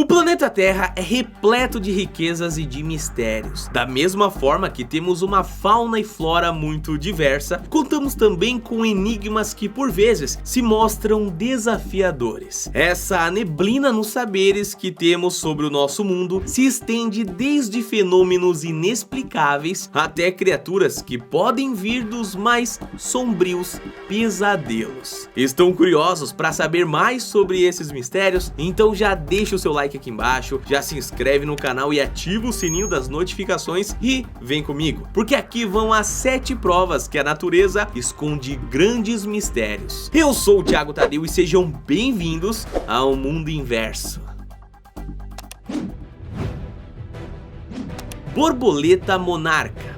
O planeta Terra é repleto de riquezas e de mistérios. Da mesma forma que temos uma fauna e flora muito diversa, contamos também com enigmas que por vezes se mostram desafiadores. Essa neblina nos saberes que temos sobre o nosso mundo se estende desde fenômenos inexplicáveis até criaturas que podem vir dos mais sombrios pesadelos. Estão curiosos para saber mais sobre esses mistérios? Então já deixa o seu like aqui embaixo, já se inscreve no canal e ativa o sininho das notificações e vem comigo, porque aqui vão as 7 provas que a natureza esconde grandes mistérios. Eu sou o Thiago Tadeu e sejam bem-vindos ao Mundo Inverso. Borboleta monarca.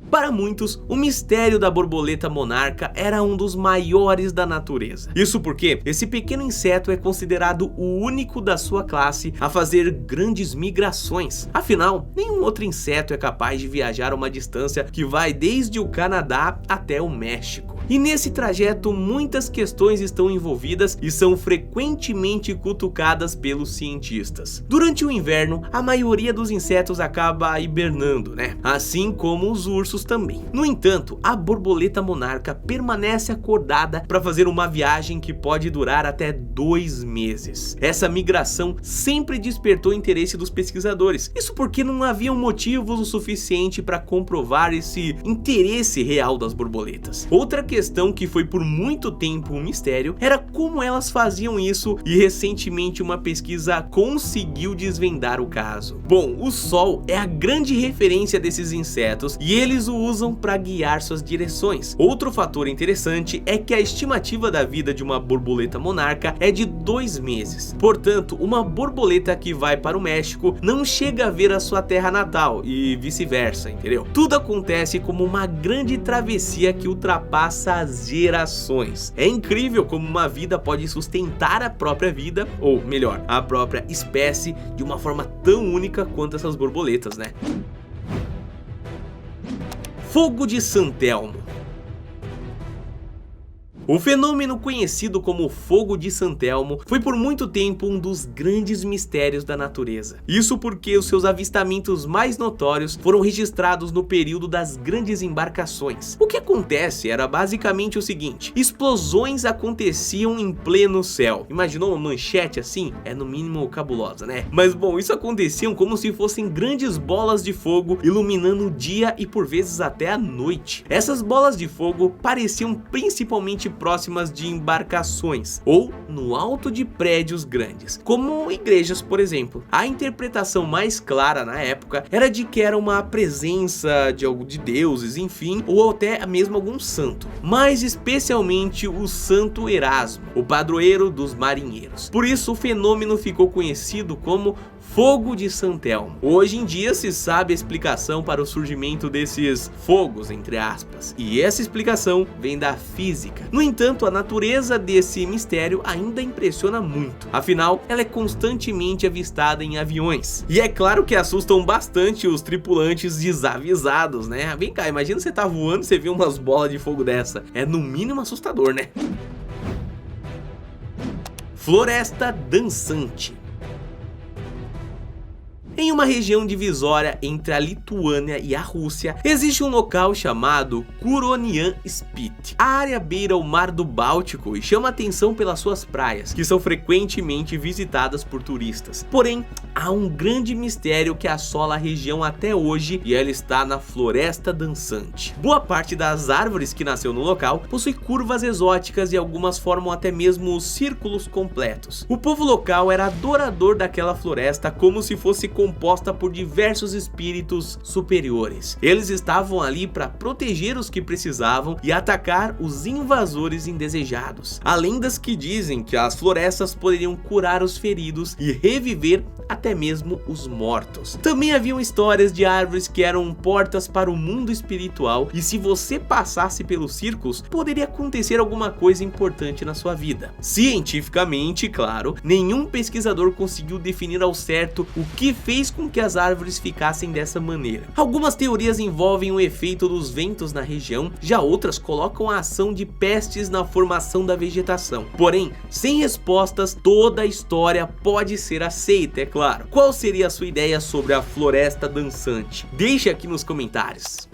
Para muitos, o mistério da borboleta monarca era um dos maiores da natureza. Isso porque esse pequeno inseto é considerado o único da sua classe a fazer grandes migrações. Afinal, nenhum outro inseto é capaz de viajar uma distância que vai desde o Canadá até o México. E nesse trajeto muitas questões estão envolvidas e são frequentemente cutucadas pelos cientistas. Durante o inverno, a maioria dos insetos acaba hibernando, né? Assim como os ursos também. No entanto, a borboleta monarca permanece acordada para fazer uma viagem que pode durar até 2 meses. Essa migração sempre despertou interesse dos pesquisadores. Isso porque não haviam motivos o suficiente para comprovar esse interesse real das borboletas. Outra questão que foi por muito tempo um mistério era como elas faziam isso, e recentemente uma pesquisa conseguiu desvendar o caso. Bom, o Sol é a grande referência desses insetos e eles o usam para guiar suas direções. Outro fator interessante é que a estimativa da vida de uma borboleta monarca é de 2 meses. Portanto, uma borboleta que vai para o México não chega a ver a sua terra natal e vice-versa, entendeu? Tudo acontece como uma grande travessia que ultrapassa as gerações. É incrível como uma vida pode sustentar a própria vida, ou melhor, a própria espécie, de uma forma tão única quanto essas borboletas, né? Fogo de San Telmo. O fenômeno conhecido como Fogo de San Telmo foi por muito tempo um dos grandes mistérios da natureza. Isso porque os seus avistamentos mais notórios foram registrados no período das grandes embarcações. O que acontece era basicamente o seguinte: explosões aconteciam em pleno céu. Imaginou uma manchete assim? É no mínimo cabulosa, né? Mas bom, isso aconteciam como se fossem grandes bolas de fogo iluminando o dia e por vezes até a noite. Essas bolas de fogo pareciam principalmente próximas de embarcações ou no alto de prédios grandes, como igrejas, por exemplo. A interpretação mais clara na época era de que era uma presença de deuses, enfim, ou até mesmo algum santo, mas especialmente o Santo Erasmo, o padroeiro dos marinheiros. Por isso o fenômeno ficou conhecido como Fogo de San Telmo. Hoje em dia se sabe a explicação para o surgimento desses fogos, entre aspas, e essa explicação vem da física. No entanto, a natureza desse mistério ainda impressiona muito, afinal, ela é constantemente avistada em aviões. E é claro que assustam bastante os tripulantes desavisados, né? Vem cá, imagina você tá voando e você vê umas bolas de fogo dessa. É no mínimo assustador, né? Floresta dançante. Em uma região divisória entre a Lituânia e a Rússia, existe um local chamado Curonian Spit. A área beira o Mar do Báltico e chama atenção pelas suas praias, que são frequentemente visitadas por turistas. Porém, há um grande mistério que assola a região até hoje, e ela está na Floresta Dançante. Boa parte das árvores que nasceu no local possui curvas exóticas e algumas formam até mesmo círculos completos. O povo local era adorador daquela floresta como se fosse composta por diversos espíritos superiores. Eles estavam ali para proteger os que precisavam e atacar os invasores indesejados. Há lendas que dizem que as florestas poderiam curar os feridos e reviver até mesmo os mortos. Também haviam histórias de árvores que eram portas para o mundo espiritual, e se você passasse pelos círculos, poderia acontecer alguma coisa importante na sua vida. Cientificamente, claro, nenhum pesquisador conseguiu definir ao certo o que fez fez com que as árvores ficassem dessa maneira. Algumas teorias envolvem o efeito dos ventos na região, já outras colocam a ação de pestes na formação da vegetação. Porém, sem respostas, toda a história pode ser aceita, é claro. Qual seria a sua ideia sobre a floresta dançante? Deixe aqui nos comentários.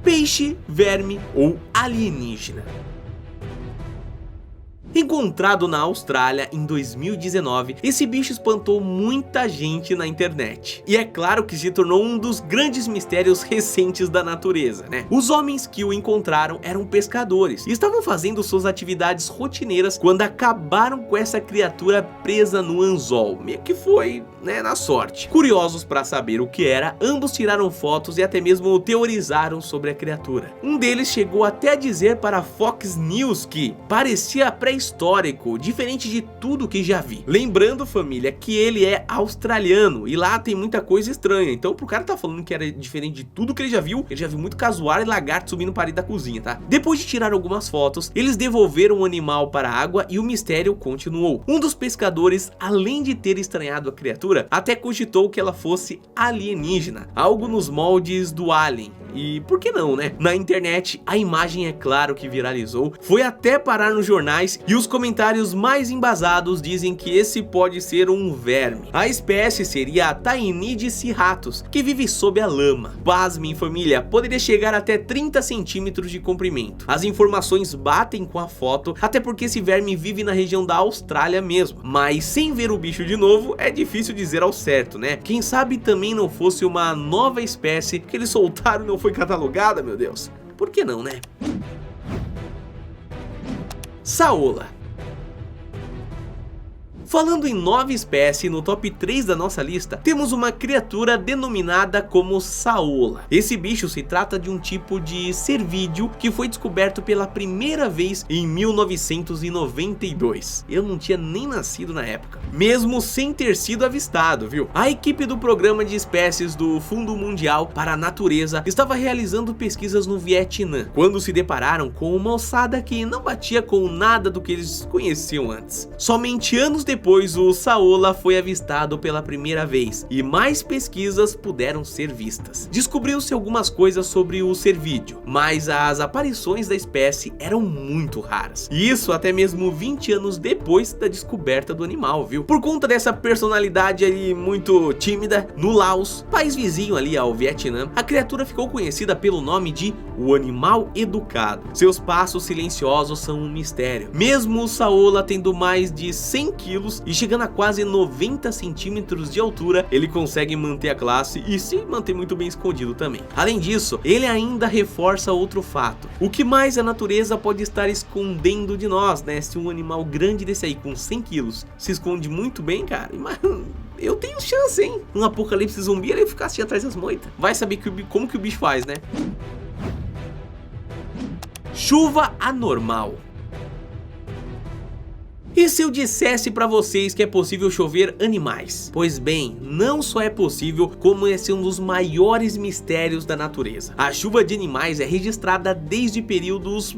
Peixe, verme ou alienígena? Encontrado na Austrália em 2019, esse bicho espantou muita gente na internet. E é claro que se tornou um dos grandes mistérios recentes da natureza, né? Os homens que o encontraram eram pescadores e estavam fazendo suas atividades rotineiras quando acabaram com essa criatura presa no anzol. Meio que foi, né, na sorte. Curiosos para saber o que era, ambos tiraram fotos e até mesmo teorizaram sobre a criatura. Um deles chegou até a dizer para a Fox News que parecia pré-histórico, diferente de tudo que já vi. Lembrando, família, que ele é australiano e lá tem muita coisa estranha, então pro cara tá falando que era diferente de tudo que ele já viu muito casuar e lagarto subindo parede da cozinha, tá? Depois de tirar algumas fotos, eles devolveram o animal para a água e o mistério continuou. Um dos pescadores, além de ter estranhado a criatura, até cogitou que ela fosse alienígena, algo nos moldes do Alien. E por que não, né? Na internet, a imagem é claro que viralizou, foi até parar nos jornais e os comentários mais embasados dizem que esse pode ser um verme. A espécie seria a Taenide cirratus, que vive sob a lama. Pasmem, família, poderia chegar até 30 centímetros de comprimento. As informações batem com a foto, até porque esse verme vive na região da Austrália mesmo. Mas sem ver o bicho de novo, é difícil dizer ao certo, né? Quem sabe também não fosse uma nova espécie que eles soltaram e não foi catalogada, meu Deus. Por que não, né? Saola. Falando em nova espécie, no top 3 da nossa lista, temos uma criatura denominada como saola. Esse bicho se trata de um tipo de cervídeo que foi descoberto pela primeira vez em 1992. Eu não tinha nem nascido na época, mesmo sem ter sido avistado, viu? A equipe do Programa de Espécies do Fundo Mundial para a Natureza estava realizando pesquisas no Vietnã, quando se depararam com uma ossada que não batia com nada do que eles conheciam antes. Somente anos depois, o saola foi avistado pela primeira vez e mais pesquisas puderam ser vistas. Descobriu-se algumas coisas sobre o cervídeo, mas as aparições da espécie eram muito raras. E isso até mesmo 20 anos depois da descoberta do animal, viu? Por conta dessa personalidade ali muito tímida, no Laos, país vizinho ali ao Vietnã, a criatura ficou conhecida pelo nome de o animal educado. Seus passos silenciosos são um mistério. Mesmo o saola tendo mais de 100 quilos e chegando a quase 90 centímetros de altura, ele consegue manter a classe e se manter muito bem escondido também. Além disso, ele ainda reforça outro fato: o que mais a natureza pode estar escondendo de nós, né? Se um animal grande desse aí com 100 quilos se esconde muito bem, cara, eu tenho chance, hein? Um apocalipse zumbi, ele ficar assim atrás das moitas. Vai saber como que o bicho faz, né? Chuva anormal. E se eu dissesse pra vocês que é possível chover animais? Pois bem, não só é possível, como esse é um dos maiores mistérios da natureza. A chuva de animais é registrada desde períodos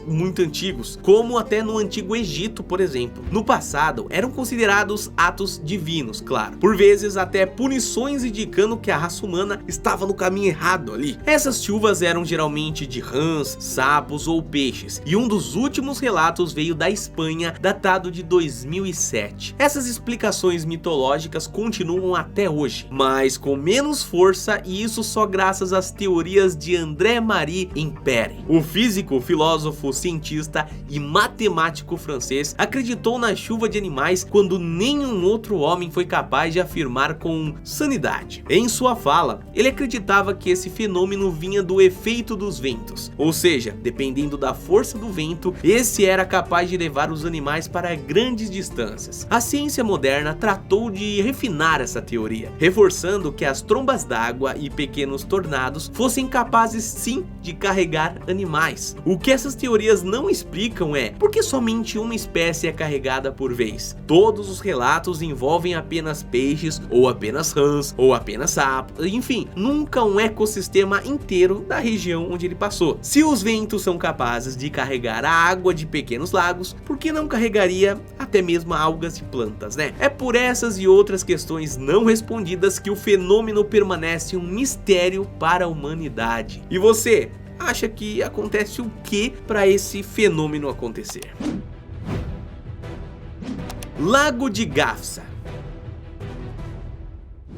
muito antigos, como até no Antigo Egito, por exemplo. No passado, eram considerados atos divinos, claro. Por vezes, até punições indicando que a raça humana estava no caminho errado ali. Essas chuvas eram geralmente de rãs, sapos ou peixes, e um dos últimos relatos veio da Espanha, datado de 2007. Essas explicações mitológicas continuam até hoje, mas com menos força, e isso só graças às teorias de André-Marie Impère. O físico, filósofo, cientista e matemático francês acreditou na chuva de animais quando nenhum outro homem foi capaz de afirmar com sanidade. Em sua fala, ele acreditava que esse fenômeno vinha do efeito dos ventos, ou seja, dependendo da força do vento, esse era capaz de levar os animais para grandes distâncias. A ciência moderna tratou de refinar essa teoria, reforçando que as trombas d'água e pequenos tornados fossem capazes sim de carregar animais. O que essas teorias não explicam é por que somente uma espécie é carregada por vez. Todos os relatos envolvem apenas peixes, ou apenas rãs, ou apenas sapos, enfim, nunca um ecossistema inteiro da região onde ele passou. Se os ventos são capazes de carregar a água de pequenos lagos, por que não carregaria areia, até mesmo algas e plantas, né? É por essas e outras questões não respondidas que o fenômeno permanece um mistério para a humanidade. E você acha que acontece o que para esse fenômeno acontecer? Lago de Gafsa.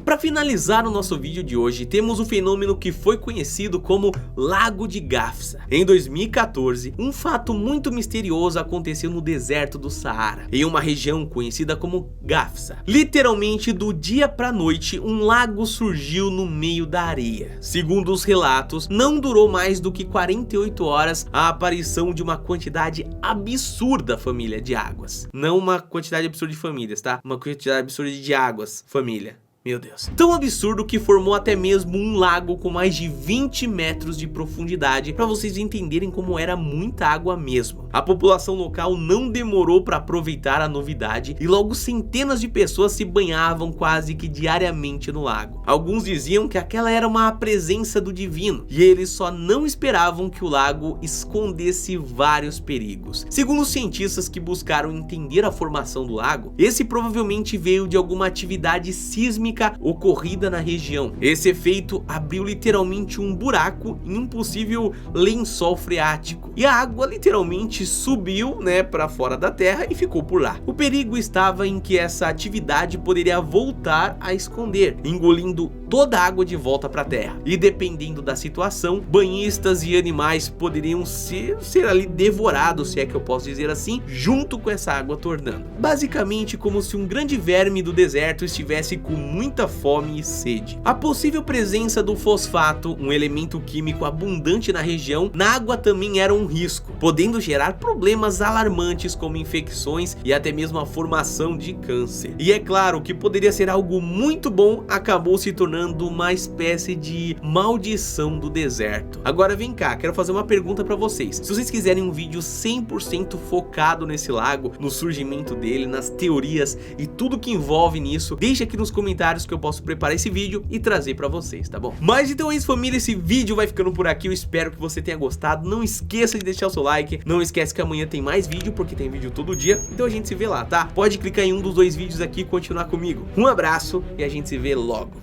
Para finalizar o nosso vídeo de hoje, temos o fenômeno que foi conhecido como Lago de Gafsa. Em 2014, um fato muito misterioso aconteceu no deserto do Saara, em uma região conhecida como Gafsa. Literalmente, do dia para a noite, um lago surgiu no meio da areia. Segundo os relatos, não durou mais do que 48 horas a aparição de uma quantidade absurda, família, de águas. Não uma quantidade absurda de famílias, tá? Uma quantidade absurda de águas, família. Meu Deus. Tão absurdo que formou até mesmo um lago com mais de 20 metros de profundidade, para vocês entenderem como era muita água mesmo. A população local não demorou para aproveitar a novidade e logo centenas de pessoas se banhavam quase que diariamente no lago. Alguns diziam que aquela era uma presença do divino e eles só não esperavam que o lago escondesse vários perigos. Segundo os cientistas que buscaram entender a formação do lago, esse provavelmente veio de alguma atividade sísmica ocorrida na região. Esse efeito abriu literalmente um buraco em um possível lençol freático e a água literalmente subiu, né, para fora da terra e ficou por lá. O perigo estava em que essa atividade poderia voltar a esconder, engolindo toda a água de volta para a terra. E dependendo da situação, banhistas e animais poderiam ser ali devorados, se é que eu posso dizer assim, junto com essa água tornando. Basicamente como se um grande verme do deserto estivesse com muita fome e sede. A possível presença do fosfato, um elemento químico abundante na região, na água também era um risco, podendo gerar problemas alarmantes como infecções e até mesmo a formação de câncer. E é claro que poderia ser algo muito bom, acabou se tornando uma espécie de maldição do deserto. Agora vem cá, quero fazer uma pergunta para vocês. Se vocês quiserem um vídeo 100% focado nesse lago, no surgimento dele, nas teorias e tudo que envolve nisso, deixa aqui nos comentários que eu posso preparar esse vídeo e trazer para vocês, tá bom? Mas então é isso, família, esse vídeo vai ficando por aqui, eu espero que você tenha gostado. Não esqueça de deixar o seu like, não esquece que amanhã tem mais vídeo, porque tem vídeo todo dia, então a gente se vê lá, tá? Pode clicar em um dos dois vídeos aqui e continuar comigo. Um abraço e a gente se vê logo.